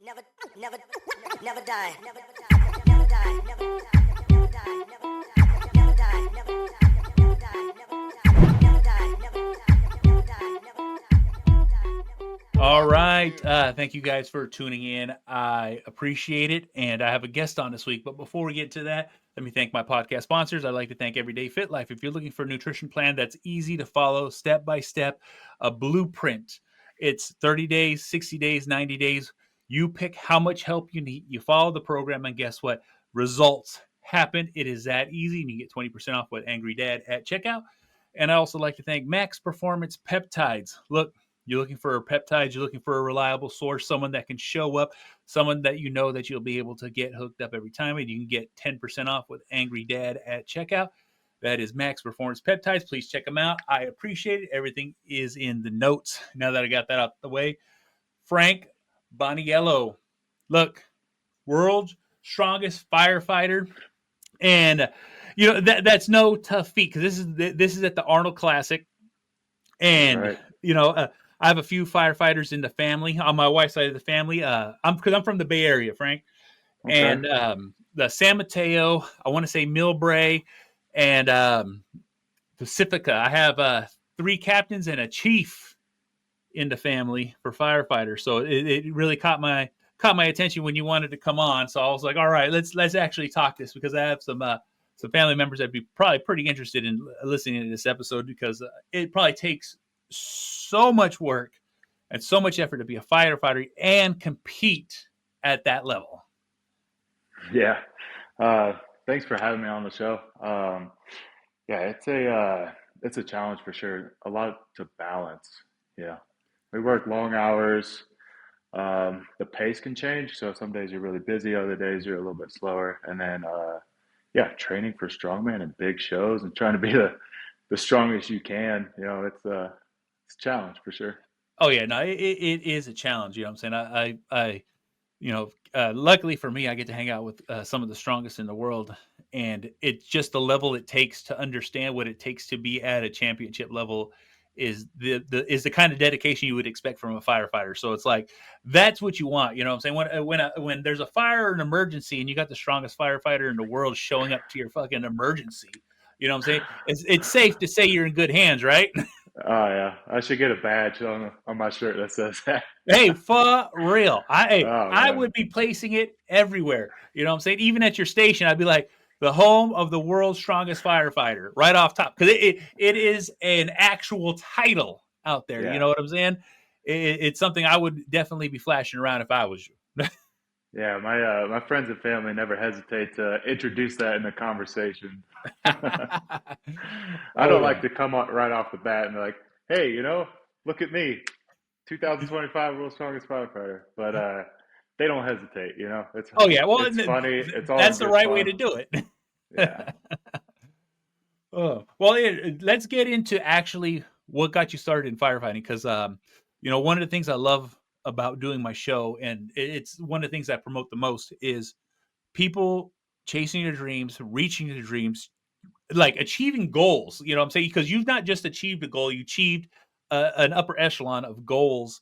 Never, never, never die. Never die. Never die. Never die. Never die. Never die. Never die. Never die. Never die. Never die. All right. Thank you guys for tuning in. I appreciate it. And I have a guest on this week. But before we get to that, let me thank my podcast sponsors. I'd like to thank Everyday Fit Life. If you're looking for a nutrition plan that's easy to follow, step by step, a blueprint, it's 30 days, 60 days, 90 days. You pick how much help you need. You follow the program, and guess what? Results happen. It is that easy. And you get 20% off with Angry Dad at checkout. And I also like to thank Max Performance Peptides. Look, you're looking for peptides, you're looking for a reliable source, someone that can show up, someone that you know that you'll be able to get hooked up every time, and you can get 10% off with Angry Dad at checkout. That is Max Performance Peptides. Please check them out. I appreciate it. Everything is in the notes. Now that I got that out the way, Frank Boniello, look, world's strongest firefighter, and that's no tough feat because this is at the Arnold Classic, and Right. I have a few firefighters in the family on my wife's side of the family. I'm from the Bay Area, Frank, Okay. and the San Mateo. I want to say Millbrae and Pacifica. I have 3 captains and a chief in the family for firefighters. So it really caught my attention when you wanted to come on. So I was like, all right, let's actually talk this because I have some family members that'd be probably pretty interested in listening to this episode because it probably takes so much work and so much effort to be a firefighter and compete at that level. Yeah. Thanks for having me on the show. Yeah, it's a challenge for sure. A lot to balance. Yeah. We work long hours. The pace can change. So some days you're really busy, other days you're a little bit slower. And then yeah, training for strongman and big shows and trying to be the strongest you can. It's a challenge for sure. Oh yeah, no, it is a challenge. You know what I'm saying? Luckily for me, I get to hang out with some of the strongest in the world, and it's just the level it takes to understand what it takes to be at a championship level is the kind of dedication you would expect from a firefighter. So it's like that's what you want. You know what I'm saying? When there's a fire or an emergency, and you got the strongest firefighter in the world showing up to your fucking emergency, you know what I'm saying? It's safe to say you're in good hands, right? Oh yeah, I should get a badge on my shirt that says that. Hey, for real. Oh I man, would be placing it everywhere. You know what I'm saying? Even at your station, I'd be like, the home of the world's strongest firefighter, right off top. Because it is an actual title out there. You yeah, know what I'm saying? It's something I would definitely be flashing around if I was you. yeah. My friends and family never hesitate to introduce that in the conversation. I Oh, don't yeah. like to come right off the bat and be like, "Hey, look at me, 2025 world's strongest firefighter." But they don't hesitate. It's Oh, yeah. Well, it's funny. It's all in that's the good right way to fun. do it. Yeah. Oh, well, let's get into actually what got you started in firefighting because, one of the things I love about doing my show, and it's one of the things I promote the most, is people chasing their dreams, reaching their dreams, like achieving goals. You know what I'm saying? Because you've not just achieved a goal, you achieved an upper echelon of goals.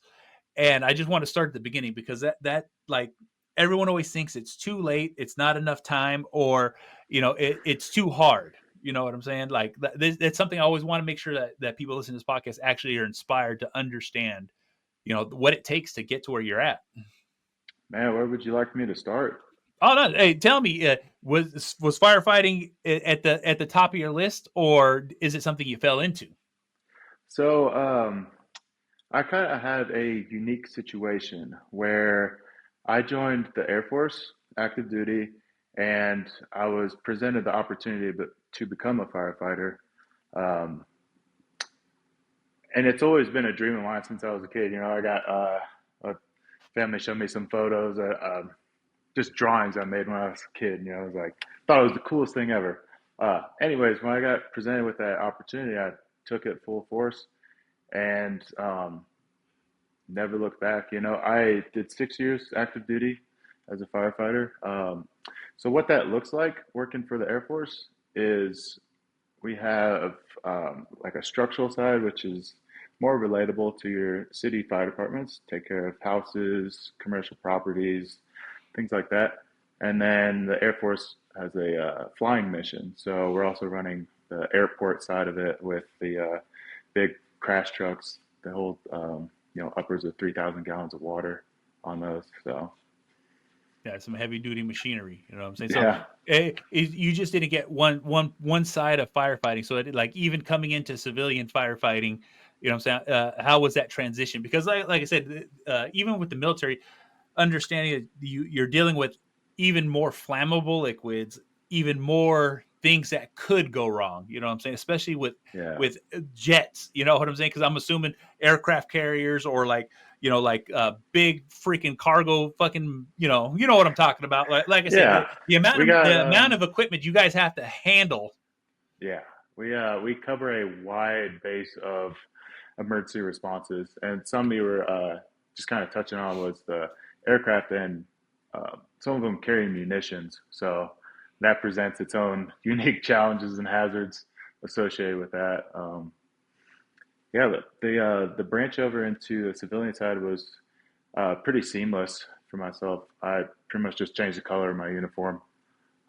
And I just want to start at the beginning because that like everyone always thinks it's too late, it's not enough time, or it's too hard. You know what I'm saying? Like that's something I always want to make sure that people listening to this podcast actually are inspired to understand, what it takes to get to where you're at. Man, where would you like me to start? Oh no! Hey, tell me, was firefighting at the top of your list, or is it something you fell into? So, I kind of had a unique situation where I joined the Air Force, active duty, and I was presented the opportunity to become a firefighter. Um, and it's always been a dream of mine since I was a kid. I got a family showed me some photos, just drawings I made when I was a kid. I was like, thought it was the coolest thing ever. Anyways, when I got presented with that opportunity, I took it full force and never looked back. I did 6 years active duty as a firefighter. So what that looks like working for the Air Force is we have like a structural side, which is more relatable to your city fire departments, take care of houses, commercial properties, things like that. And then the Air Force has a flying mission. So we're also running the airport side of it with the big crash trucks that hold, upwards of 3,000 gallons of water on those. So, Yeah, some heavy duty machinery. You know what I'm saying? So yeah, you just didn't get one side of firefighting. So like even coming into civilian firefighting, you know what I'm saying? How was that transition? Because like I said, even with the military, understanding that you're dealing with even more flammable liquids, even more things that could go wrong. You know what I'm saying? Especially yeah, with jets. You know what I'm saying? Because I'm assuming aircraft carriers or like big freaking cargo fucking you know what I'm talking about. Like I said, yeah. the We got, amount of equipment you guys have to handle. yeah, we cover a wide base of emergency responses, and some you were just kind of touching on was the aircraft, and some of them carry munitions, so that presents its own unique challenges and hazards associated with that. Yeah, the branch over into the civilian side was pretty seamless for myself. I pretty much just changed the color of my uniform.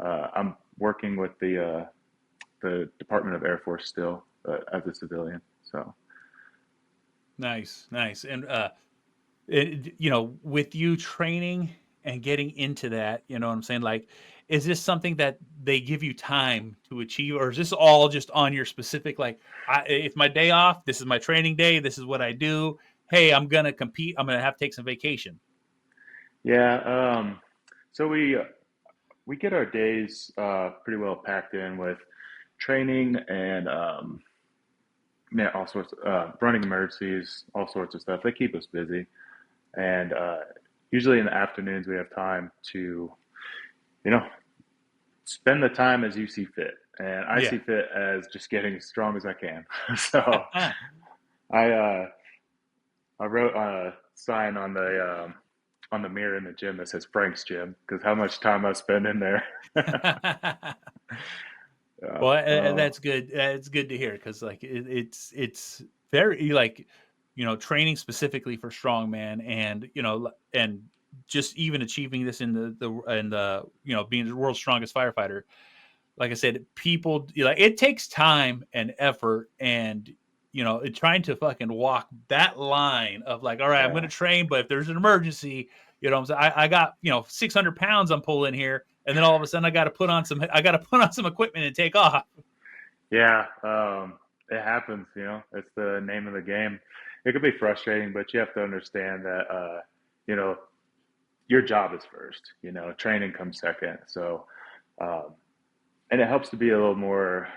I'm working with the Department of Air Force still as a civilian. So Nice, nice. And with you training and getting into that, you know what I'm saying? Like, is this something that they give you time to achieve, or is this all just on your specific, like, it's my day off, this is my training day, this is what I do. Hey, I'm going to compete. I'm going to have to take some vacation. yeah, so we get our days pretty well packed in with training and man, all sorts of running emergencies, all sorts of stuff. They keep us busy, and usually in the afternoons we have time to you know spend the time as you see fit, and I Yeah. see fit as just getting as strong as I can. So I uh, I wrote a sign on the mirror in the gym that says Frank's Gym because how much time I spend in there. Yeah. Well, that's good. It's good to hear because like it's very like training specifically for strongman, and and just even achieving this in the being the world's strongest firefighter. Like I said, people like it takes time and effort, and trying to fucking walk that line of like, all right, I'm going to Yeah. train, but if there's an emergency, what I'm saying, I got 600 pounds I'm pulling here, and then all of a sudden I got to put on some equipment and take off. Yeah. It happens, it's the name of the game. It could be frustrating, but you have to understand that, you know, your job is first, training comes second. So, um, and it helps to be a little more,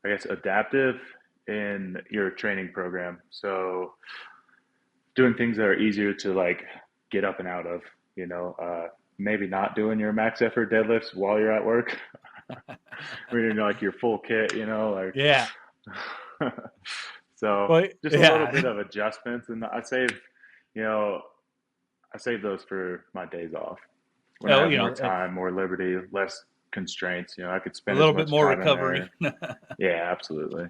I guess, adaptive in your training program. So, doing things that are easier to like get up and out of, maybe not doing your max effort deadlifts while you're at work, reading like your full kit, Yeah. like so Well, just a little yeah. bit of adjustments, and you know, I save those for my days off when I Oh, have more time, more liberty, less constraints. I could a spend as little bit much more time in recovery. there. Yeah, absolutely.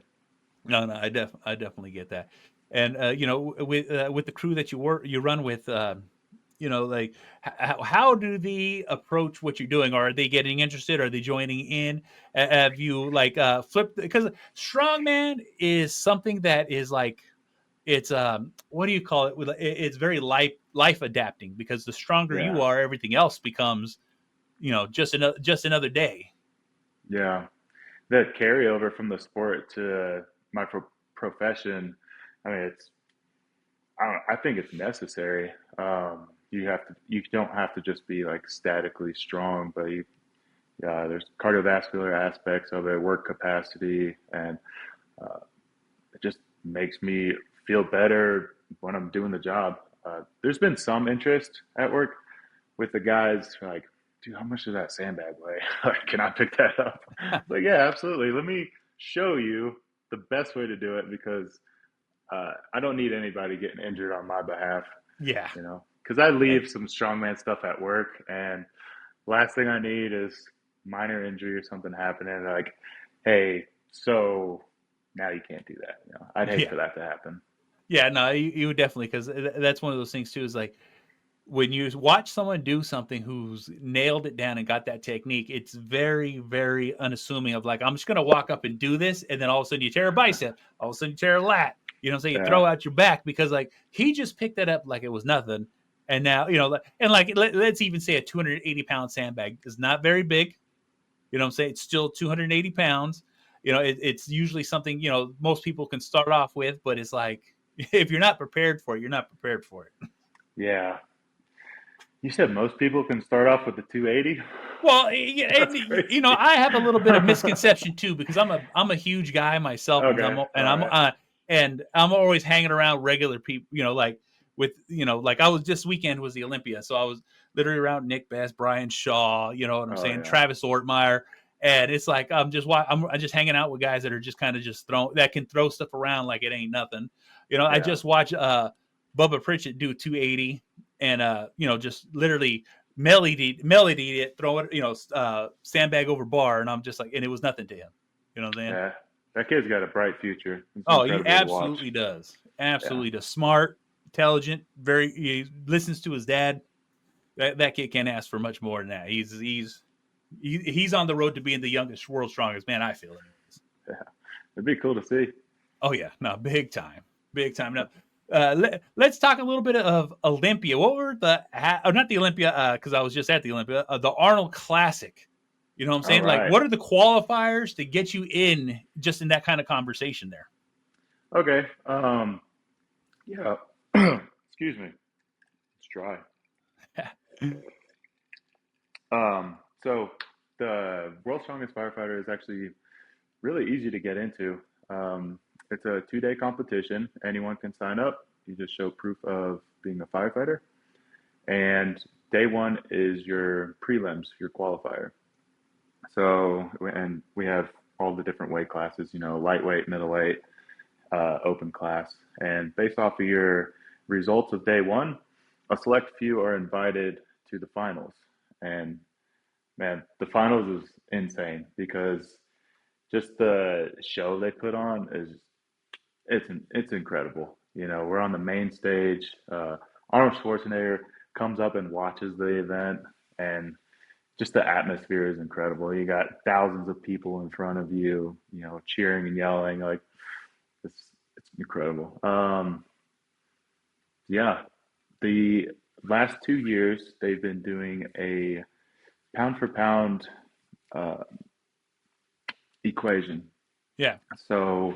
No, no, I definitely get that. And with the crew that you run with, like how do they approach what you're doing? Are they getting interested? Are they joining in? Have you like flipped? Because strongman is something that is like it's what do you call it? It's very life adapting because the stronger you Yeah, are, everything else becomes just another day. yeah. The carryover from the sport to my profession, I mean, I think it's necessary. You don't have to just be like statically strong, but there's cardiovascular aspects of it, work capacity, and it just makes me feel better when I'm doing the job. There's been some interest at work with the guys like, dude, how much does that sandbag weigh? Like, can I pick that up? Like, yeah, absolutely. Let me show you the best way to do it because I don't need anybody getting injured on my behalf, Yeah. because I leave some strongman stuff at work, and last thing I need is minor injury or something happening. Like, hey, so now you can't do that. I'd hate Yeah. for that to happen. Yeah, no, you would definitely, because that's one of those things too. Is like when you watch someone do something who's nailed it down and got that technique, it's very, very unassuming. Of like, I'm just gonna walk up and do this, and then all of a sudden you tear a bicep, all of a sudden you tear a lat. You know, what I'm saying, you Yeah, throw out your back because like he just picked that up like it was nothing, and now and like let's even say a 280-pound sandbag is not very big. You know what I'm saying? It's still 280 pounds. It's usually something, most people can start off with, but it's like, if you're not prepared for it, you're not prepared for it. yeah. You said most people can start off with the 280. Well, and That's crazy. I have a little bit of misconception too, because I'm a huge guy myself, and Okay, all right. I'm always hanging around regular people, like with like I was this weekend was the Olympia, so I was literally around Nick Bass, Brian Shaw, you know what I'm Oh saying, yeah, Travis Ortmeyer, and it's like I'm just hanging out with guys that are just kind of just that can throw stuff around like it ain't nothing. I yeah, just watched Bubba Pritchett do 280, and just literally melody it, throw it, sandbag over bar, and I'm just like, and it was nothing to him. You know what I'm saying? yeah. That kid's got a bright future. It's Oh, he incredible to watch. absolutely does. Yeah, Absolutely does. Smart, intelligent, he listens to his dad. That kid can't ask for much more than that. He's on the road to being the youngest world's strongest man, I feel, anyways. yeah. It'd be cool to see. Oh yeah, no, big time, big time. Now, let's talk a little bit of Olympia. What were not the Olympia, because I was just at the Olympia, the Arnold Classic. You know what I'm All saying? Like, right. what are the qualifiers to get you in just in that kind of conversation there? Okay. Yeah. Excuse me. It's dry. So the World's Strongest Firefighter is actually really easy to get into. It's a 2-day competition. Anyone can sign up. You just show proof of being a firefighter. And day one is your prelims, your qualifier. So, and we have all the different weight classes, lightweight, middleweight, open class. And based off of your results of day one, a select few are invited to the finals. And man, the finals is insane because just the show they put on is it's incredible. We're on the main stage. Arnold Schwarzenegger comes up and watches the event, and just the atmosphere is incredible. You got thousands of people in front of you, cheering and yelling. Like it's incredible. Yeah, the last 2 years they've been doing a pound for pound uh, equation. Yeah. So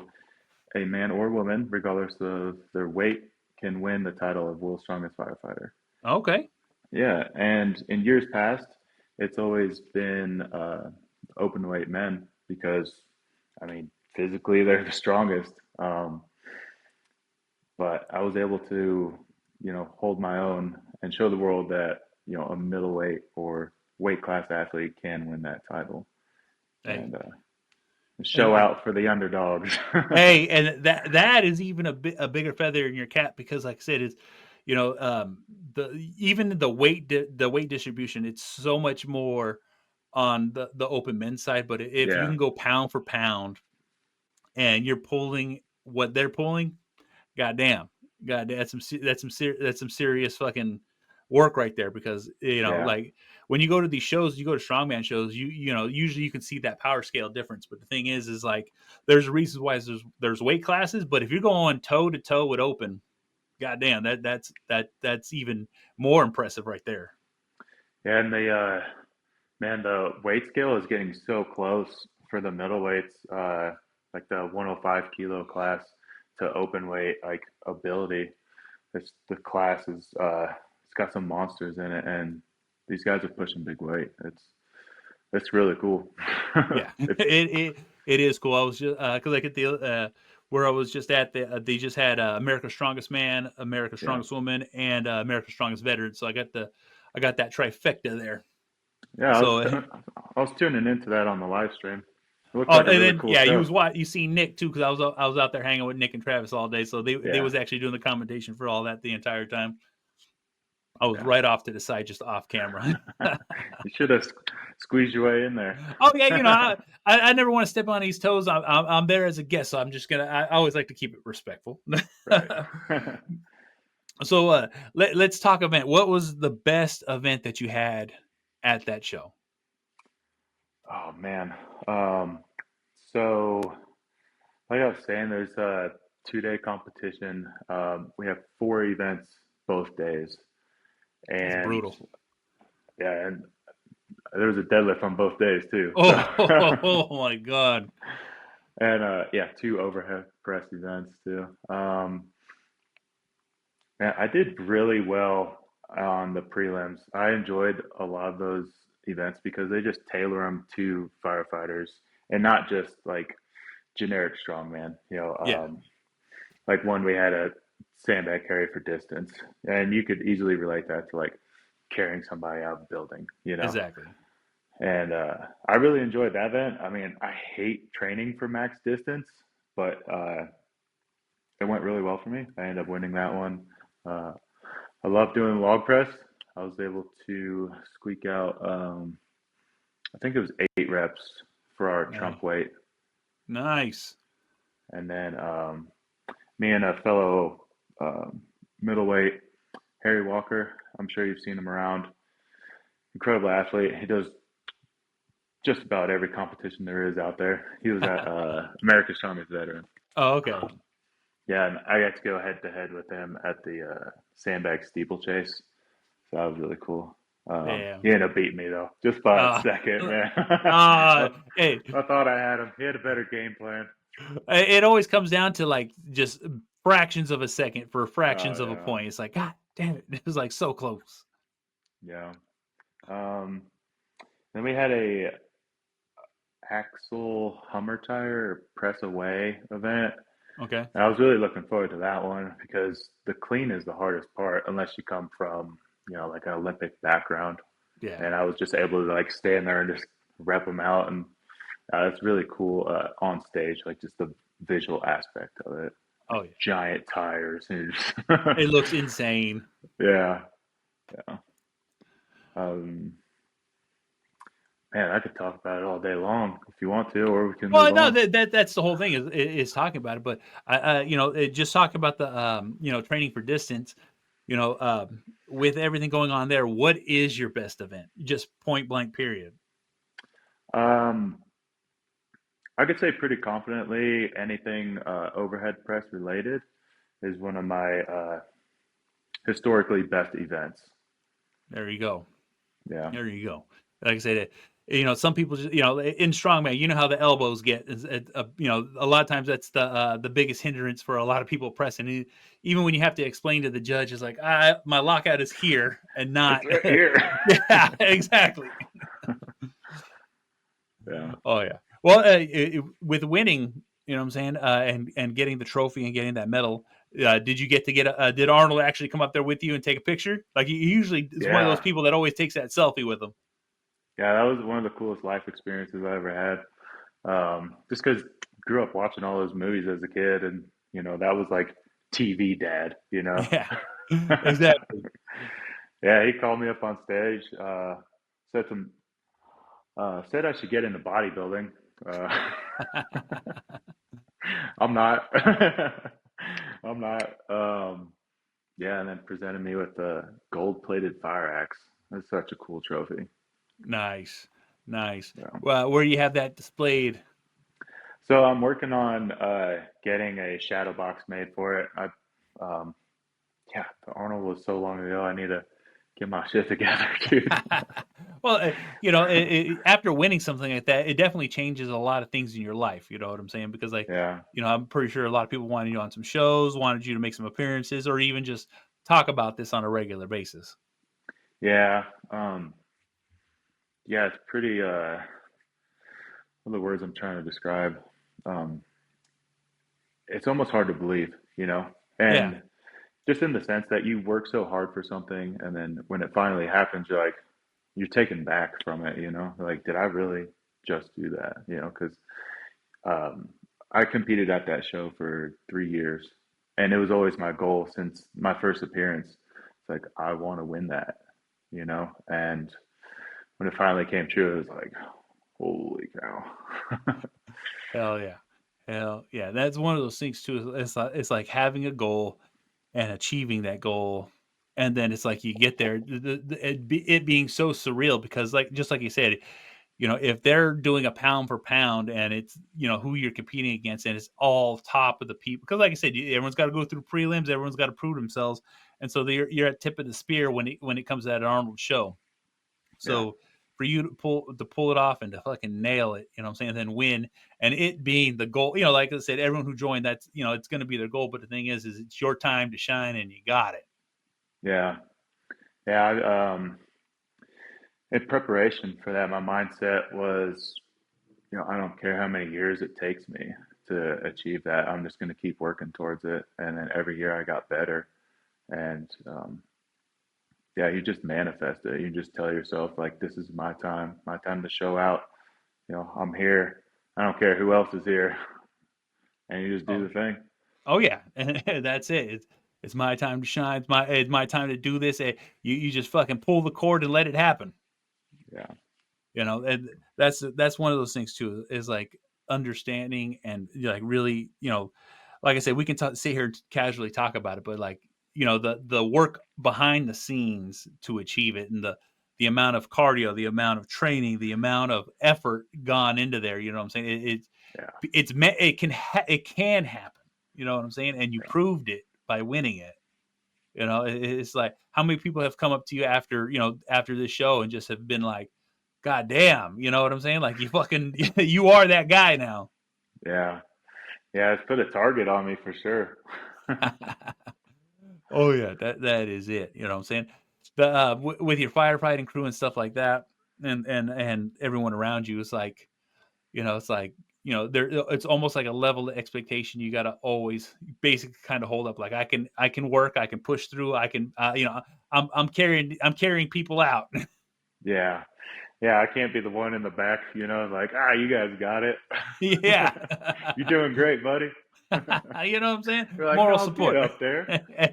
a man or woman, regardless of their weight, can win the title of World's Strongest Firefighter. Okay. Yeah, and in years past, it's always been open weight men because, I mean, physically they're the strongest. But I was able to, hold my own and show the world that, a middleweight or weight class athlete can win that title Hey, and and, show out for the underdogs. hey, and that is even a bigger feather in your cap, because, like I said, is the even the weight distribution. It's so much more on the open men's side, but if you Yeah, can go pound for pound and you're pulling what they're pulling, goddamn, goddamn, that's some serious fucking work right there. Because yeah, like when you go to these shows, you go to strongman shows, usually you can see that power scale difference. But the thing is like there's reasons why there's weight classes, but if you're going toe to toe with open, goddamn, that's even more impressive right there. yeah. And man, the weight scale is getting so close for the middleweights, like the 105 kilo class to open weight, like ability. The class is it's got some monsters in it, and these guys are pushing big weight. It's really cool. Yeah, It's it is cool. I was just because like at the where I was just at, they just had America's Strongest Man, America's yeah, Strongest Woman, and America's Strongest Veteran. So I got that trifecta there. yeah. So I was tuning into that on the live stream. It looks oh, like a and really then cool yeah, show. you see Nick too, because I was out there hanging with Nick and Travis all day. So they Yeah, was actually doing the commentation for all that the entire time. I was yeah. right off to the side, just off camera. You should have Squeeze your way in there. Oh yeah, I never want to step on his toes. I'm there as a guest, so I'm just gonna. I always like to keep it respectful. Right. So let's talk event. What was the best event that you had at that show? Oh man. Um, so like I was saying, there's a 2 day competition. We have 4 events both days, That's and brutal. yeah, and there was a deadlift on both days too. So Oh, oh my god. and yeah, 2 overhead press events too. Yeah, I did really well on the prelims. I enjoyed a lot of those events because they just tailor them to firefighters and not just like generic strongman. Yeah, Like one we had a sandbag carry for distance, and you could easily relate that to like carrying somebody out of the building. exactly. And I really enjoyed that event. I mean, I hate training for max distance, but it went really well for me. I ended up winning that one. Uh, I love doing log press. I was able to squeak out, I think it was 8 reps for our Nice. trump weight. Nice. And then me and a fellow um, middleweight, Harry Walker, I'm sure you've seen him around. Incredible athlete. He does just about every competition there is out there. He was at America's Strongest Veteran. Oh, okay. Yeah, and I got to go head to head with him at the sandbag steeplechase. So that was really cool. Yeah. He ended up beating me though, just by a Uh, second, man. hey, I thought I had him. He had a better game plan. it always comes down to like just fractions of a second for fractions Oh of a yeah, point. It's like, God damn it. It was like so close. yeah. Um, then we had a axle Hummer tire press away event. Okay. And I was really looking forward to that one because the clean is the hardest part unless you come from, like an Olympic background. Yeah. And I was just able to like stand there and just rep them out, and it's really cool on stage, like just the visual aspect of it, like Oh yeah. giant tires and just It looks insane. yeah, yeah. Um, man, I could talk about it all day long if you want to, or we can Well, move no, on. that's the whole thing is talking about it. But just talk about the training for distance. With everything going on there, what is your best event? Just point blank, period. Um, I could say pretty confidently anything overhead press related is one of my historically best events. There you go. Yeah, There you go. Like I said, some people just, in strongman, you know how the elbows get. A lot of times that's the biggest hindrance for a lot of people pressing. Even when you have to explain to the judge, it's like, my lockout is here and not. it's right here. Yeah, exactly. Yeah. Oh yeah. Well, with winning, you know what I'm saying, and getting the trophy and getting that medal, did you get to did Arnold actually come up there with you and take a picture? Like he usually is one of those Yeah. people that always takes that selfie with him. Yeah, that was one of the coolest life experiences I ever had. Just because grew up watching all those movies as a kid, and that was like TV dad. Yeah, exactly. Yeah, he called me up on stage, said some, said I should get into bodybuilding. Uh, I'm not. I'm not. Yeah, and then presented me with the gold-plated fire axe. That's such a cool trophy. Nice, nice. Yeah. Well, where do you have that displayed? So I'm working on getting a shadow box made for it. Um, yeah, the Arnold was so long ago. I need to get my shit together, dude. Well, after winning something like that, it definitely changes a lot of things in your life. You know what I'm saying? Because like, Yeah, I'm pretty sure a lot of people wanted you on some shows, wanted you to make some appearances, or even just talk about this on a regular basis. yeah, yeah. It's pretty. What are the words I'm trying to describe? Um, it's almost hard to believe, Yeah, and just in the sense that you work so hard for something, and then when it finally happens, you're taken back from it. Like, did I really just do that? Because um, I competed at that show for 3 years, and it was always my goal since my first appearance. It's like I want to win that, and when it finally came true, it was like, holy cow. Hell yeah. Hell yeah. That's one of those things too. It's like having a goal and achieving that goal. And then it's like you get there, it being so surreal because like, just like you said, if they're doing a pound for pound and it's, who you're competing against and it's all top of the people, because like I said, everyone's got to go through prelims, everyone's got to prove themselves. And so you're at tip of the spear when it comes to that Arnold show. Yeah. So for you to pull it off and to fucking nail it, you know what I'm saying, and then win, and it being the goal, like I said, everyone who joined, that's it's going to be their goal. But the thing is it's your time to shine, and you got it. Yeah. Yeah. In preparation for that, my mindset was, I don't care how many years it takes me to achieve that. I'm just going to keep working towards it. And then every year I got better. And yeah, you just manifest it. You just tell yourself, like, this is my time to show out. I'm here. I don't care who else is here. And you just do Oh, the thing. oh yeah, and that's it. It's my time to shine. It's my time to do this. You just fucking pull the cord and let it happen. Yeah. And that's one of those things too, is like understanding and like really, like I said, we can sit here and casually talk about it, but like, the work behind the scenes to achieve it, and the amount of cardio, the amount of training, the amount of effort gone into there, you know what I'm saying? Yeah. It can happen, you know what I'm saying? And you Yeah. proved it by winning it. It's like, how many people have come up to you after this show and just have been like, God damn, you know what I'm saying? Like, you fucking, you are that guy now. Yeah. Yeah. It's put a target on me for sure. Oh yeah, that is it. You know what I'm saying? With your firefighting crew and stuff like that, and everyone around you, it's like, there, it's almost like a level of expectation you got to always basically kind of hold up. Like, I can work, I can push through, I can, I'm carrying people out. Yeah. Yeah. I can't be the one in the back, like, you guys got it. Yeah. You're doing great, buddy. You know what I'm saying? You're like, Moral no, get support. up there.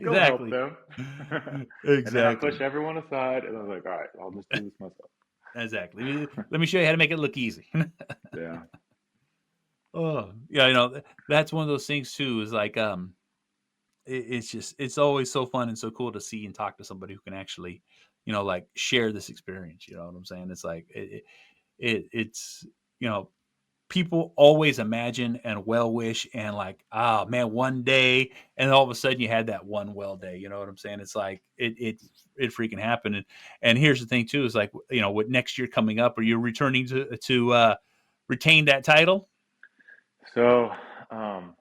Go help Exactly. them. And then I push Exactly. everyone aside and I was like, all right, I'll just do this myself. Exactly. Let me show you how to make it look easy. Yeah. Oh, yeah, that's one of those things too, is like, it's always so fun and so cool to see and talk to somebody who can actually, like, share this experience, you know what I'm saying? It's like, it's, you know, people always imagine and well wish and like, oh man, one day, and all of a sudden you had that one well day. You know what I'm saying? It's like it freaking happened. And here's the thing too, is like, with next year coming up, are you returning to retain that title? So, um,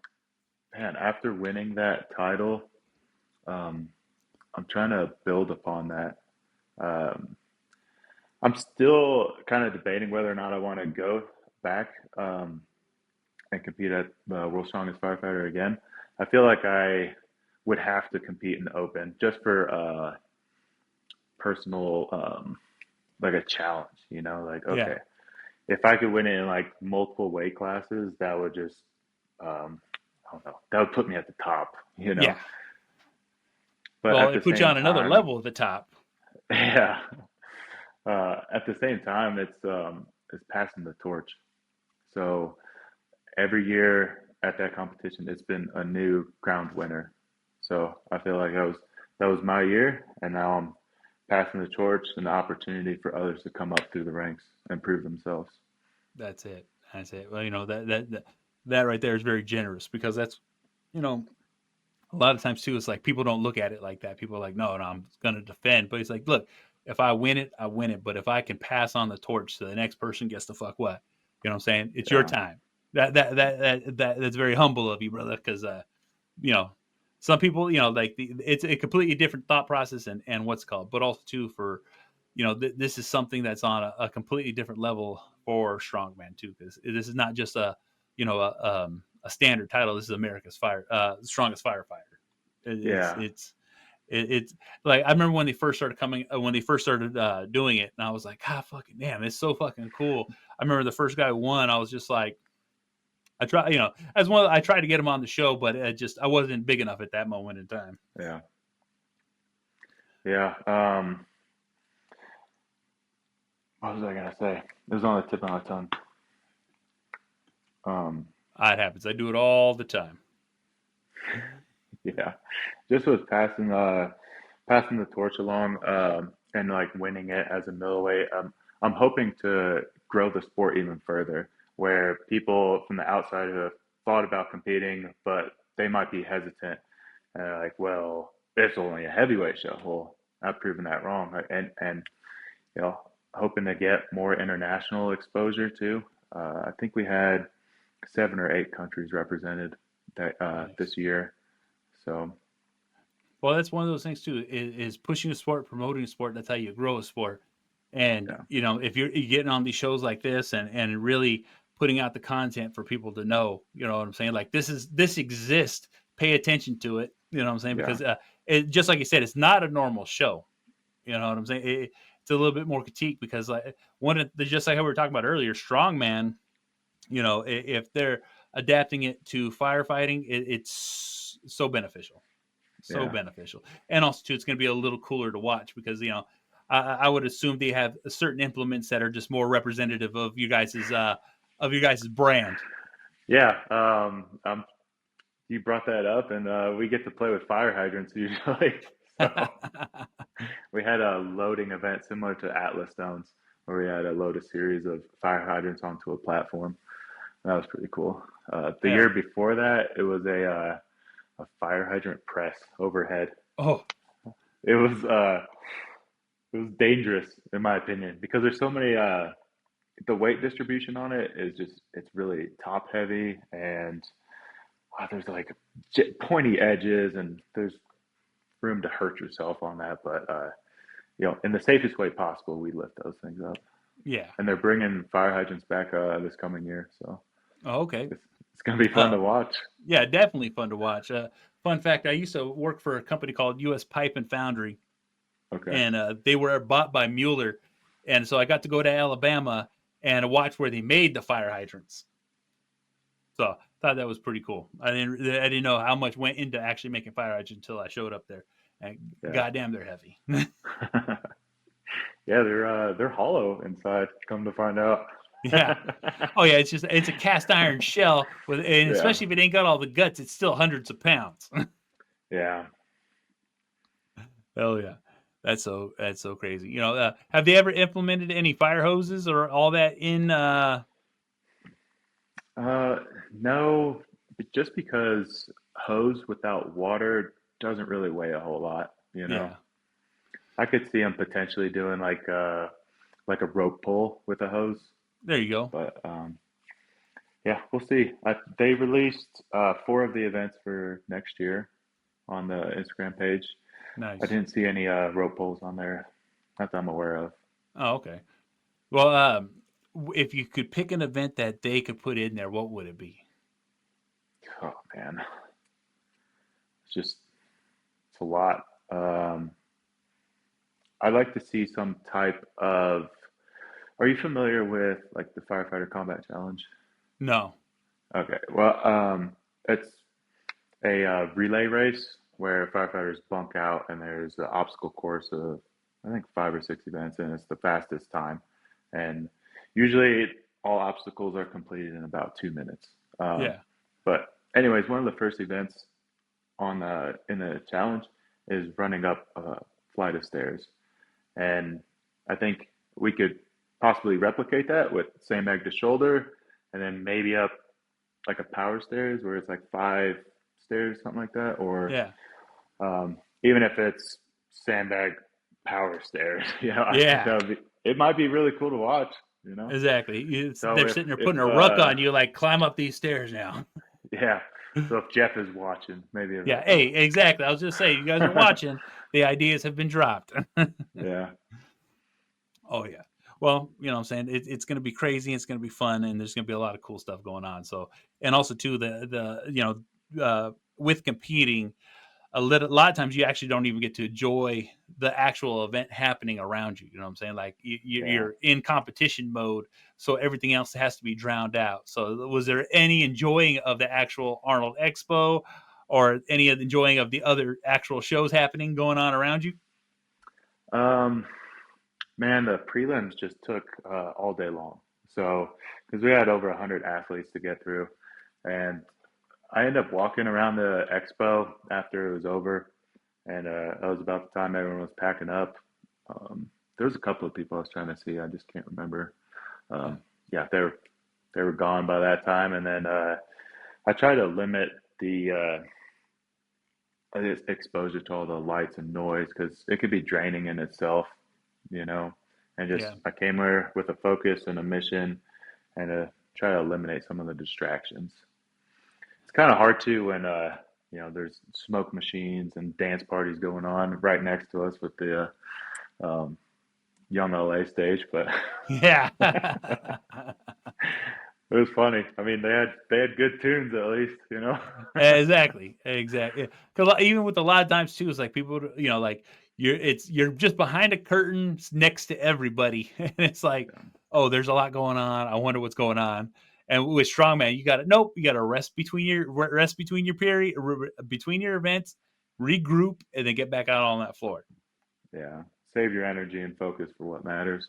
man, after winning that title, um, I'm trying to build upon that. Um, I'm still kind of debating whether or not I want to go back and compete at World's Strongest Firefighter again. I feel like I would have to compete in the open just for personal, like a challenge, like, Yeah, okay, if I could win it in like multiple weight classes, that would just, I don't know, that would put me at the top. yeah. But Well, at it the puts you same on another time, level at the top. yeah, at the same time, it's passing the torch. So every year at that competition, it's been a new crowned winner. So I feel like that was my year, and now I'm passing the torch and the opportunity for others to come up through the ranks and prove themselves. That's it. That's it. Well, that right there is very generous, because that's, you know a lot of times too, it's like people don't look at it like that. People are like, no, no, I'm going to defend. But it's like, look, if I win it, I win it. But if I can pass on the torch to the next person, gets the fuck what? You know what I'm saying? It's your Yeah, time. That's very humble of you, brother. Because you know, some people, like, it's a completely different thought process, and what's called, but also too, for, this is something that's on a completely different level for strongman too, because this is not just a standard title. This is America's strongest firefighter. It's yeah, it's it's like, I remember when they first started doing it, and I was like, ah, fucking damn, it's so fucking cool. I remember the first guy who won, I was just like, I tried to get him on the show, but I wasn't big enough at that moment in time. yeah, yeah. What was I gonna say? It was on the tip of my tongue. Um, It happens. I do it all the time. yeah, just was passing the torch along, and like winning it as a middleweight. I'm hoping to grow the sport even further, where people from the outside who have thought about competing, but they might be hesitant, and they're like, well, it's only a heavyweight show. Well, I've proven that wrong, and you know, hoping to get more international exposure too. I think we had 7 or 8 countries represented that Nice. this year. So Well, that's one of those things too. Is pushing a sport, promoting a sport. That's how you grow a sport. And yeah, if you're getting on these shows like this and really putting out the content for people to know, you know what I'm saying? Like this exists. Pay attention to it. You know what I'm saying? yeah, Because just like you said, it's not a normal show. You know what I'm saying? It's a little bit more critique because like one of the just like how we were talking about earlier, strongman. If they're adapting it to firefighting, it's so beneficial, so yeah, beneficial. And also too, it's going to be a little cooler to watch because I would assume they have certain implements that are just more representative of your guys's brand. yeah. You brought that up, and we get to play with fire hydrants usually. So we had a loading event similar to Atlas Stones, where we had to load a series of fire hydrants onto a platform. That was pretty cool. The year Hell, before that, it was a fire hydrant press overhead. oh It was uh, it was dangerous in my opinion because there's so many. The weight distribution on it is just it's really top heavy and there's like pointy edges and there's room to hurt yourself on that. But in the safest way possible, we lift those things up. yeah, And they're bringing fire hydrants back this coming year, so oh, okay, it's gonna be fun uh, to watch. yeah, definitely fun to watch. Fun fact: I used to work for a company called U.S. Pipe and Foundry, Okay. and they were bought by Mueller, and so I got to go to Alabama and watch where they made the fire hydrants. So I thought that was pretty cool. I didn't know how much went into actually making fire hydrants until I showed up there, and Yeah. goddamn, they're heavy. Yeah, they're hollow inside. Come to find out. Yeah. Oh yeah, it's a cast iron shell and Yeah. especially if it ain't got all the guts, it's still hundreds of pounds. Yeah. Hell yeah. That's so crazy. Have they ever implemented any fire hoses or all that in Uh, no, just because hose without water doesn't really weigh a whole lot, you know. yeah. I could see them potentially doing like a rope pull with a hose, There you go. but yeah, we'll see. They released 4 of the events for next year on the Instagram page. I Nice. didn't see any rope pulls on there, not that I'm aware of. Oh, okay. Well, if you could pick an event that they could put in there, what would it be? Oh man, it's a lot. Um, I'd like to see some type of. Are you familiar with like the Firefighter Combat Challenge? No. Okay, well, it's a relay race where firefighters bunk out, and there's an obstacle course of I think 5 or 6 events, and it's the fastest time. And usually, all obstacles are completed in about 2 minutes. Um, Yeah. but anyways, one of the first events on in the challenge is running up a flight of stairs, and I think we could possibly replicate that with same egg to shoulder, and then maybe up like a power stairs where it's like 5 stairs, something like that, or Yeah. even if it's sandbag power stairs, I think Yeah. that would be. It might be really cool to watch, you know. Exactly. So They're if sitting there if putting a ruck on you, like climb up these stairs now. yeah, so if Jeff is watching, maybe Yeah. oh Hey, exactly. I was just saying, you guys are watching. The ideas have been dropped. yeah, Oh yeah. Well, you know what I'm saying? It's going to be crazy. It's going to be fun, and there's going to be a lot of cool stuff going on. So, and also too, with competing, a lot of times you actually don't even get to enjoy the actual event happening around you. You know what I'm saying? Like yeah. you're in competition mode, so everything else has to be drowned out. So, was there any enjoying of the actual Arnold Expo, or any of the enjoying of the other actual shows happening going on around you? Um, Man, the prelims just took all day long. So, because we had over 100 athletes to get through, and I ended up walking around the expo after it was over, and that was about the time everyone was packing up. Um, there was a couple of people I was trying to see. I just can't remember. Yeah. Yeah, they were gone by that time, and then I try to limit the exposure to all the lights and noise because it could be draining in itself, you know. And just Yeah. I came here with a focus and a mission, and try to eliminate some of the distractions. It's kind of hard to when there's smoke machines and dance parties going on right next to us with the um, Young LA stage, but Yeah. it was funny. I mean, they had good tunes at least, you know. Exactly. Exactly. Because even with a lot of times too, it's like people, like you're just behind a curtain next to everybody, and it's like, oh, there's a lot going on. I wonder what's going on. And with strongman, you got to rest between your period, between your events, regroup, and then get back out on that floor. Yeah, save your energy and focus for what matters.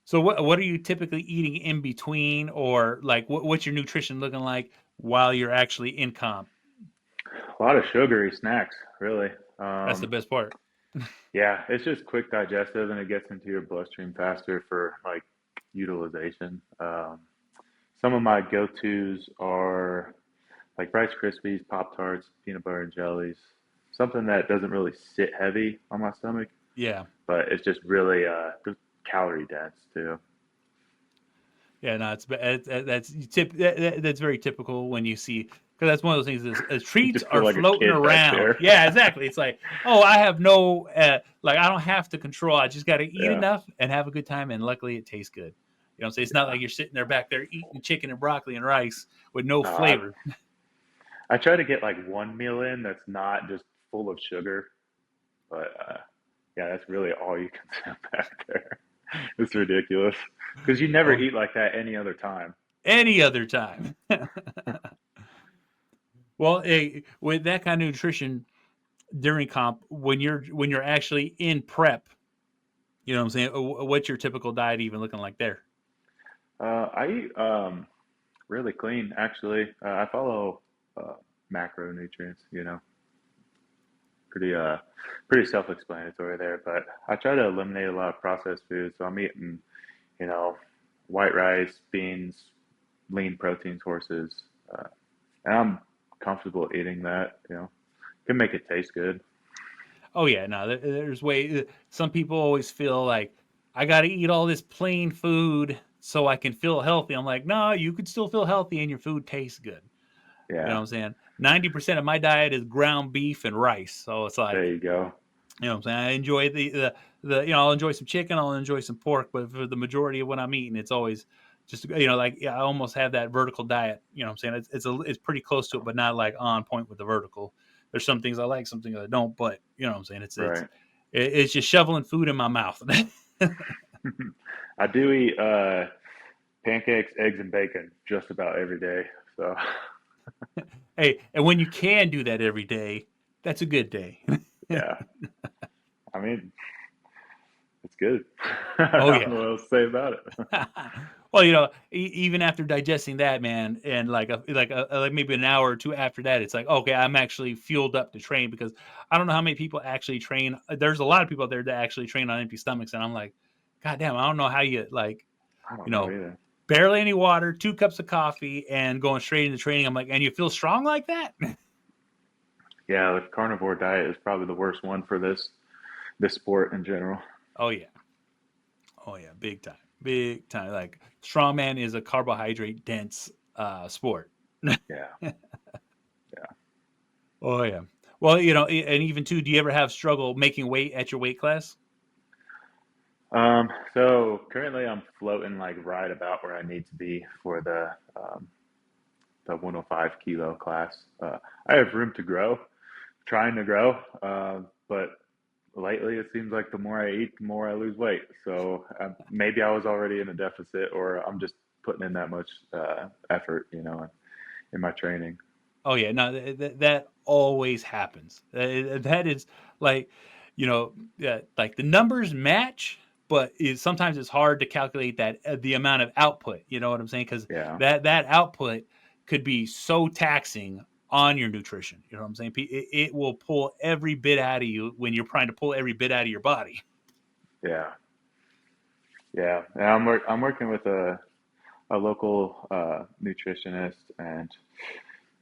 So what are you typically eating in between, or like what's your nutrition looking like while you're actually in comp? A lot of sugary snacks, really. That's the best part. Yeah, it's just quick digestive and it gets into your bloodstream faster for like utilization. Some of my go-tos are like Rice Krispies, Pop Tarts, peanut butter and jellies. Something that doesn't really sit heavy on my stomach, Yeah. but it's just really calorie dense too. Yeah, no, that's very typical when you see, because that's one of those things is as You treats just feel are like a floating kid back around. there. Yeah, exactly. It's like, oh, I have no like I don't have to control. I just got to eat Yeah, enough and have a good time, and luckily it tastes good. You know what I'm saying? It's not yeah. like you're sitting there back there eating chicken and broccoli and rice with no No, I flavor. I try to get like one meal in that's not just full of sugar, but yeah, that's really all you can send back there. It's ridiculous because you never Oh, eat like that any other time. any other time. Well, with that kind of nutrition during comp, when you're actually in prep, you know what I'm saying? What's your typical diet even looking like there? I eat really clean, actually. I follow uh, macronutrients, pretty pretty self-explanatory there. But I try to eliminate a lot of processed foods. So I'm eating, you know, white rice, beans, lean protein sources, and I'm comfortable eating that. Can make it taste good. Oh yeah, no, there's way. Some people always feel like I got to eat all this plain food so I can feel healthy. I'm like, no, you could still feel healthy and your food tastes good. You know Yeah, what I'm saying? 90% of my diet is ground beef and rice, so it's there like, you go. you know what I'm saying. I enjoy I'll enjoy some chicken, I'll enjoy some pork, but for the majority of what I'm eating, it's always just like yeah, I almost have that vertical diet. You know what I'm saying? It's pretty close to it, but not like on point with the vertical. There's some things I like, some things I don't, but you know what I'm saying? Right. It's just shoveling food in my mouth. I do eat pancakes, eggs, and bacon just about every day. So Hey, and when you can do that every day, that's a good day. yeah, I mean, it's good. I Oh don't know yeah. what else to say about it. Well, even after digesting that, man, and like maybe an hour or two after that, it's like, okay, I'm actually fueled up to train because I don't know how many people actually train. There's a lot of people out there that actually train on empty stomachs, and I'm like, God damn, I don't know how you like, I you don't know know, either. barely any water, 2 cups of coffee, and going straight into training. I'm like, and you feel strong like that? Yeah, the carnivore diet is probably the worst one for this sport in general. Oh yeah, oh yeah, big time. Like strongman is a carbohydrate dense sport. Yeah, yeah. Oh yeah. Well, and even too, do you ever have struggle making weight at your weight class? So currently I'm floating like right about where I need to be for the 105 kilo class. I have room to grow, trying to grow, but lately it seems like the more I eat, the more I lose weight. So maybe I was already in a deficit, or I'm just putting in that much effort, in my training. Oh yeah, no, that always happens. That is like, yeah, like the numbers match, but sometimes it's hard to calculate that the amount of output. You know what I'm saying? Because Yeah. that output could be so taxing on your nutrition. You know what I'm saying? It will pull every bit out of you when you're trying to pull every bit out of your body. Yeah. Yeah. And I'm working with a local nutritionist, and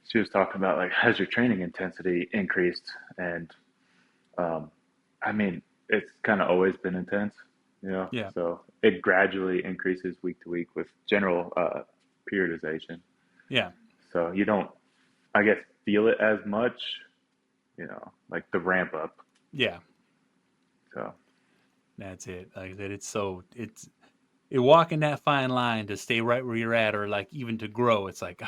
she was talking about like, has your training intensity increased? And um, I mean, it's kind of always been intense, you know. Yeah, So it gradually increases week to week with general periodization. yeah, So you don't, I guess, feel it as much, you know, like the ramp up. yeah. So That's it. Like I said, you're walking that fine line to stay right where you're at, or like even to grow. It's like,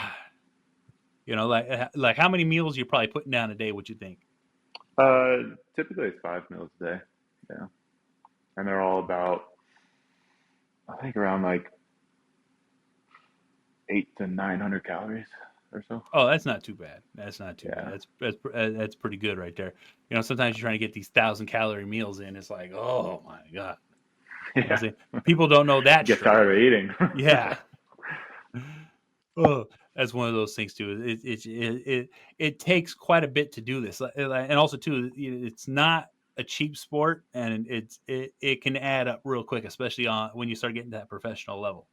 like how many meals you're probably putting down a day? What you think? typically it's 5 meals a day. Yeah. And they're all about, I think, around like 800 to 900 calories or so. Oh, that's not too bad. That's not too bad. Yeah. That's pretty good right there. Sometimes you're trying to get these 1,000 calorie meals in. It's like, oh my god. I'm Yeah. saying? People don't know that Get struggle. tired of eating. Yeah. Oh, that's one of those things too. It takes quite a bit to do this, and also too, it's not a cheap sport, and it can add up real quick, especially on when you start getting to that professional level.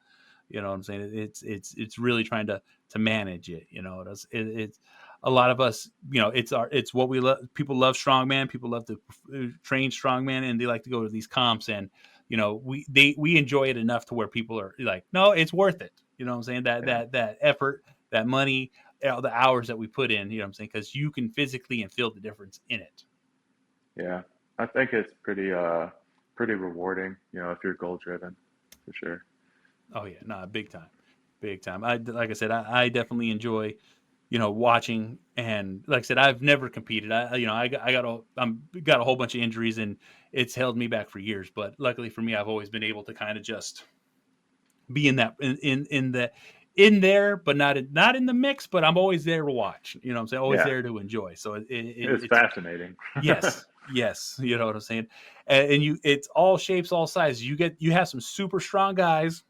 You know what I'm saying? It's really trying to manage it. It's a lot of us. It's what we love. People love strongman. People love to train strongman, and they like to go to these comps. And we enjoy it enough to where people are like, no, it's worth it. You know what I'm saying? That Yeah. that effort, that money, the hours that we put in. You know what I'm saying? Because you can physically and feel the difference in it. Yeah. I think it's pretty rewarding, you know, if you're goal driven, for sure. Oh yeah, no, big time, big time. Like I said, I definitely enjoy watching. And like I said, I've never competed. Got a whole bunch of injuries, and it's held me back for years. But luckily for me, I've always been able to kind of just be in that in there, but not in the mix. But I'm always there to watch. You know what I'm saying? Always Yeah. there to enjoy. So It's it's fascinating. yes, yes. You know what I'm saying? And it's all shapes, all sizes. You have some super strong guys,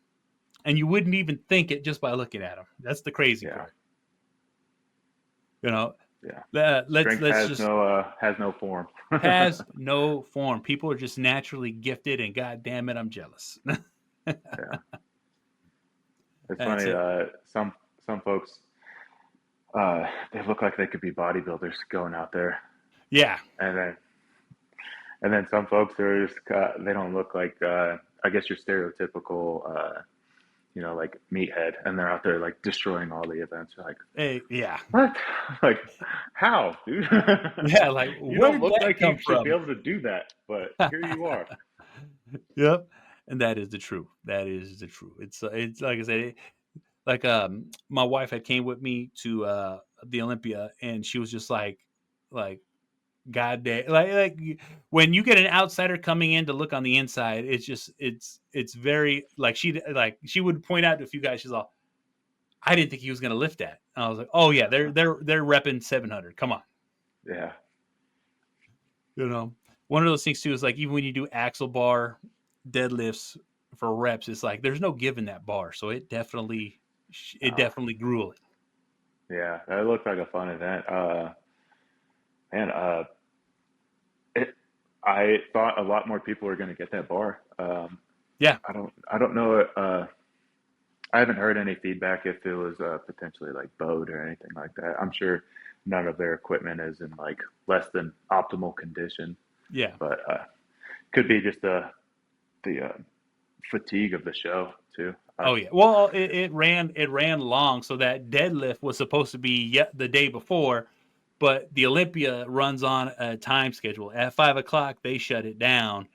and you wouldn't even think it just by looking at them. That's the crazy Yeah. part. You know, Yeah. let's Strength let's just has no form. has no form. People are just naturally gifted, and god damn it, I'm jealous. Yeah. It's That's funny. it. Some folks, they look like they could be bodybuilders going out there, Yeah, and then some folks are just they don't look like I guess your stereotypical you know, like meathead, and they're out there like destroying all the events. You're like, yeah, what? Like, how, dude? yeah. Like, You where don't did look that like come you should be from? able to do that, but here you are. Yep, and that is the truth. That is the truth. It's like I said. Like my wife had came with me to the Olympia, and she was just like god damn, like when you get an outsider coming in to look on the inside, it's just it's very like she would point out to a few guys. She's all, I didn't think he was going to lift that. And I was like, oh yeah, they're repping 700. Come on. Yeah, One of those things too is like, even when you do axle bar deadlifts for reps, it's like there's no giving that bar, so it no, definitely grueling. yeah, that looked like a fun event. Man, it. I thought a lot more people were going to get that bar. Yeah, I don't know. I haven't heard any feedback if it was potentially like bowed or anything like that. I'm sure none of their equipment is in like less than optimal condition, yeah. but could be just the fatigue of the show too. Oh yeah. Well, it ran long, so that deadlift was supposed to be yet the day before, but the Olympia runs on a time schedule. At 5 o'clock, they shut it down,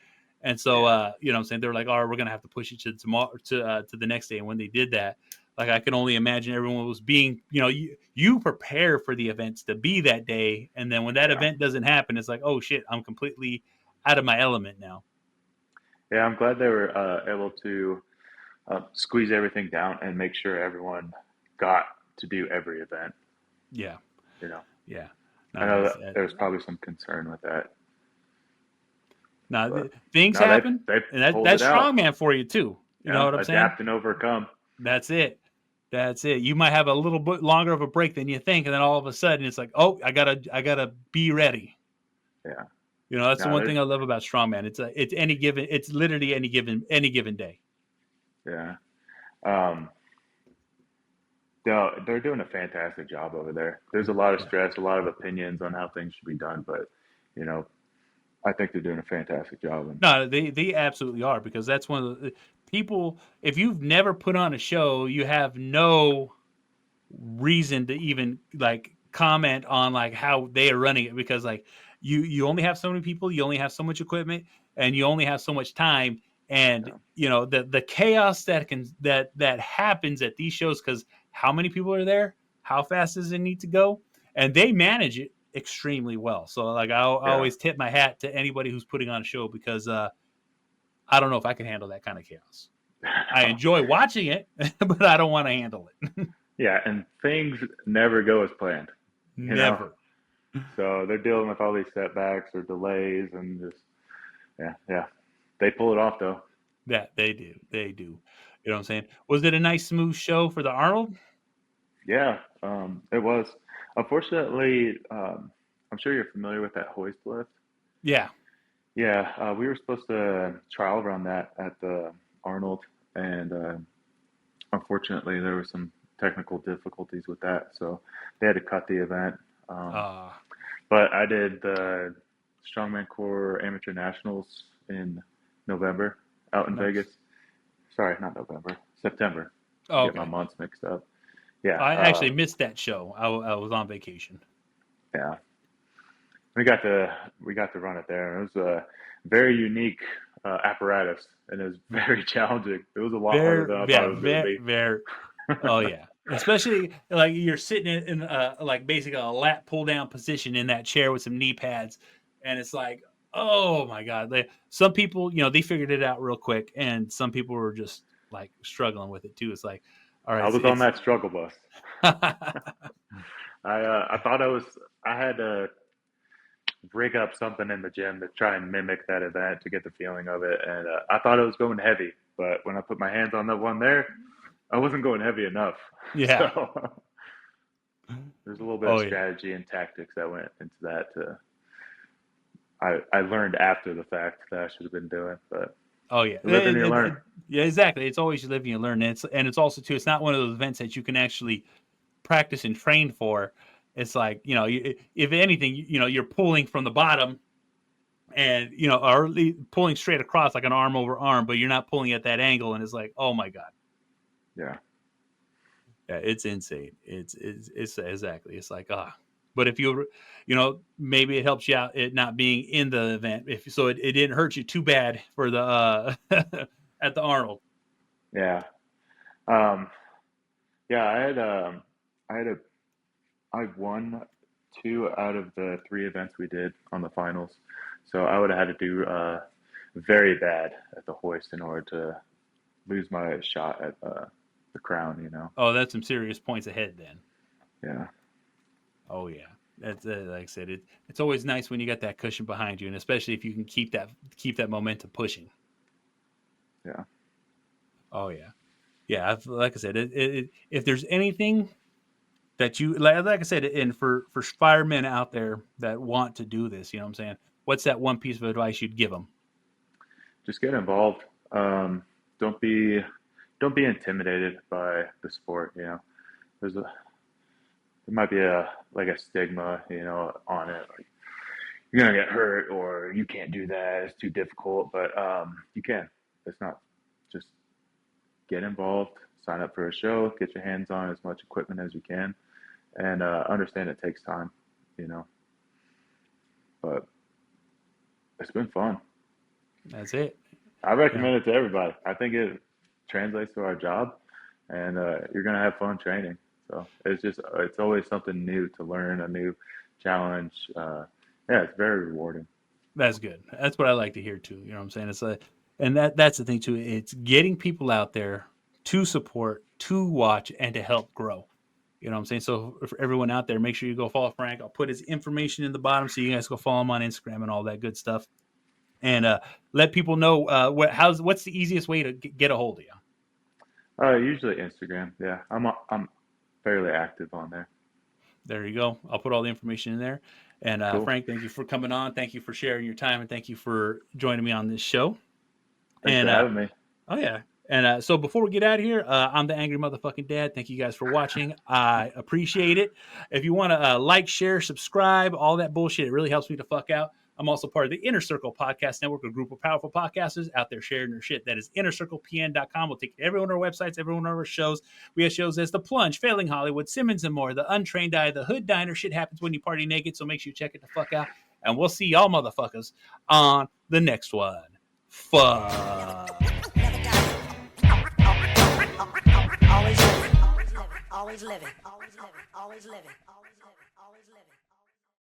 and so Yeah, what I'm saying, they're like, "All right, we're gonna have to push it to tomorrow to the next day." And when they did that, like I can only imagine everyone was being, you prepare for the events to be that day, and then when that yeah, event doesn't happen, it's like, oh shit, I'm completely out of my element now. yeah. I'm glad they were able to squeeze everything down and make sure everyone got to do every event. Yeah, You know, yeah. I No, know that that's there was probably some concern with that. Now But things no, happen, they and pulled that's it out. strongman for you too. You know Yeah, what I'm saying? adapt and overcome. That's it. That's it. You might have a little bit longer of a break than you think, and then all of a sudden it's like, oh, I gotta be ready. Yeah. You know, that's the No, one there's thing I love about strongman. It's any given. It's literally any given day. yeah. Um, they're doing a fantastic job over there. There's a lot of Yeah. stress, a lot of opinions on how things should be done, but you know, I think they're doing a fantastic job. And No, they absolutely are, because that's one of the people. If you've never put on a show, you have no reason to even like comment on like how they are running it, because like you only have so many people, you only have so much equipment, and you only have so much time. And yeah, you know the chaos that happens at these shows, because how many people are there, how fast does it need to go, and they manage it extremely well. So like I yeah. always tip my hat to anybody who's putting on a show, because I don't know if I can handle that kind of chaos. I enjoy watching it, but I don't want to handle it. Yeah, and things never go as planned, you know. Never. So they're dealing with all these setbacks or delays, and just yeah. They pull it off though. That they do. They do. You know what I'm saying? Was it a nice smooth show for the Arnold? Yeah, it was. Unfortunately, I'm sure you're familiar with that hoist lift. Yeah. Yeah, we were supposed to trial run that at the Arnold, and unfortunately, there were some technical difficulties with that, so they had to cut the event. Um, Uh but I did the Strongman Core Amateur Nationals in November out in nice. Vegas. Sorry, not November, September. I Oh, get my okay. months mixed up. Yeah, I actually missed that show. I was on vacation. yeah. We got to run it there. It was a very unique apparatus, and it was very challenging. It was a lot harder Very, than I thought yeah, it was going to very, be. very. Oh yeah. Especially like you're sitting in like basically a lat pull down position in that chair with some knee pads, and it's like, oh my god. Some people, they figured it out real quick, and some people were just like struggling with it too. It's like, all right, I was on it's that struggle bus. I thought I had to rig up something in the gym to try and mimic that event to get the feeling of it, and I thought it was going heavy, but when I put my hands on the one there, I wasn't going heavy enough. yeah. So there's a little bit of Oh yeah. strategy and tactics that went into that. I learned after the fact that I should have been doing, but Oh yeah. you live and you learn. Yeah, exactly. It's always you live and you learn. And it's also too. It's not one of those events that you can actually practice and train for. It's like, if anything, you're pulling from the bottom, and or pulling straight across like an arm over arm, but you're not pulling at that angle, and it's like, oh my god. Yeah, Yeah, it's insane. It's exactly. It's like, but if maybe it helps you out it not being in the event, if so it didn't hurt you too bad for the at the Arnold. yeah, um, yeah. I had a, I won two out of the three events we did on the finals, so I would have had to do very bad at the hoist in order to lose my shot at the crown. You know. Oh, that's some serious points ahead then. Yeah, Oh yeah, that's like I said, it's always nice when you got that cushion behind you, and especially if you can keep that momentum pushing. yeah. Oh yeah, yeah. Like I said, if there's anything that you like I said, and for firemen out there that want to do this, you know what I'm saying? What's that one piece of advice you'd give them? Just get involved. Um, don't be don't be intimidated by the sport. You know, there might be a stigma, on it. Like you're gonna get hurt or you can't do that. It's too difficult, but you can. It's not. Just get involved, sign up for a show, get your hands on as much equipment as you can, and understand it takes time. You know, but it's been fun. That's it. I You know, recommend it to everybody. I think it translates to our job, and you're gonna have fun training. So it's always something new to learn, a new challenge. Yeah, it's very rewarding. that's good. That's what I like to hear too. You know what I'm saying? It's like, and that's the thing too. It's getting people out there to support, to watch, and to help grow. You know what I'm saying? So for everyone out there, make sure you go follow Frank. I'll put his information in the bottom so you guys go follow him on Instagram and all that good stuff. and let people know what's the easiest way to get a hold of you. Usually Instagram. Yeah, I'm fairly active on there. There you go. I'll put all the information in there. And Cool. Frank, thank you for coming on. Thank you for sharing your time, and thank you for joining me on this show. Thanks for And having me. oh yeah. And so before we get out of here, I'm the Angry Motherfucking Dad. Thank you guys for watching. I appreciate it. If you want to like, share, subscribe, all that bullshit, it really helps me to fuck out. I'm also part of the Inner Circle Podcast Network, a group of powerful podcasters out there sharing their shit. That is innercirclepn.com. We'll take you to every one of our websites, every one of our shows. We have shows as The Plunge, Failing Hollywood, Simmons and More, The Untrained Eye, The Hood Diner. Shit happens when you party naked, so make sure you check it the fuck out. And we'll see y'all motherfuckers on the next one. Fuck. Never die. Always living. Always living. Always living. Always living. Always living. Always living. Always living.